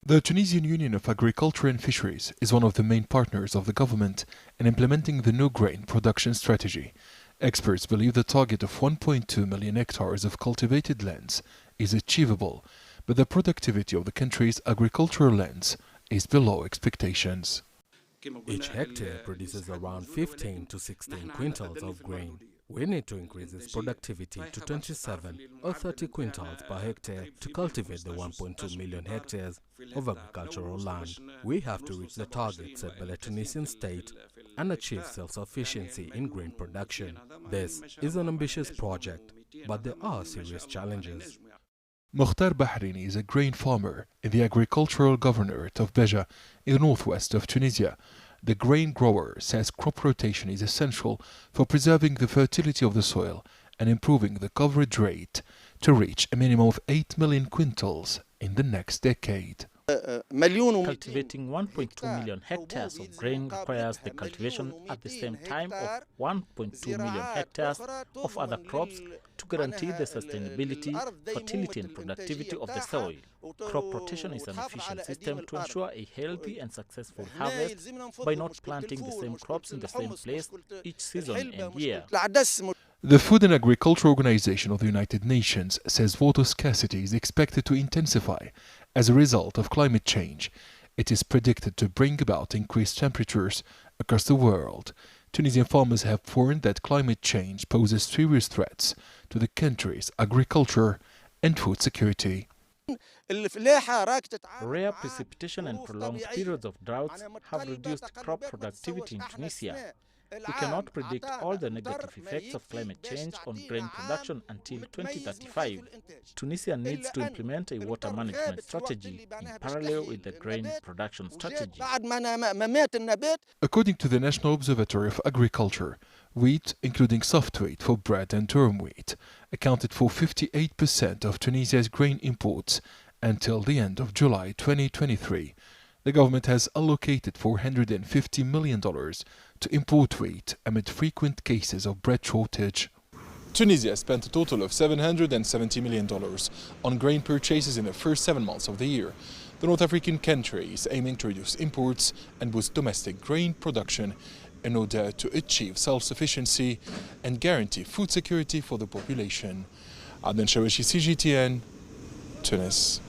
The Tunisian Union of Agriculture and Fisheries is one of the main partners of the government in implementing the no grain production strategy. Experts believe the target of 1.2 million hectares of cultivated lands is achievable, but the productivity of the country's agricultural lands is below expectations. Each hectare produces around 15 to 16 quintals of grain. We need to increase its productivity to 27 or 30 quintals per hectare to cultivate the 1.2 million hectares of agricultural land. We have to reach the target set by the Tunisian state and achieve self-sufficiency in grain production. This is an ambitious project, but there are serious challenges. Mokhtar Bahrini is a grain farmer in the agricultural governorate of Beja in the northwest of Tunisia. The grain grower says crop rotation is essential for preserving the fertility of the soil and improving the coverage rate to reach a minimum of 8 million quintals in the next decade. Cultivating 1.2 million hectares of grain requires the cultivation at the same time of 1.2 million hectares of other crops to guarantee the sustainability, fertility and productivity of the soil. Crop rotation is an efficient system to ensure a healthy and successful harvest by not planting the same crops in the same place each season and year. The Food and Agriculture Organization of the United Nations says water scarcity is expected to intensify as a result of climate change. It is predicted to bring about increased temperatures across the world. Tunisian farmers have warned that climate change poses serious threats to the country's agriculture and food security. Rare precipitation and prolonged periods of droughts have reduced crop productivity in Tunisia. We cannot predict all the negative effects of climate change on grain production until 2035. Tunisia needs to implement a water management strategy in parallel with the grain production strategy. According to the National Observatory of Agriculture, wheat, including soft wheat for bread and durum wheat, accounted for 58% of Tunisia's grain imports until the end of July 2023. The government has allocated $450 million to import wheat amid frequent cases of bread shortage. Tunisia spent a total of $770 million on grain purchases in the first 7 months of the year. The North African country is aiming to reduce imports and boost domestic grain production in order to achieve self-sufficiency and guarantee food security for the population. Adnan Shawishi, CGTN, Tunis.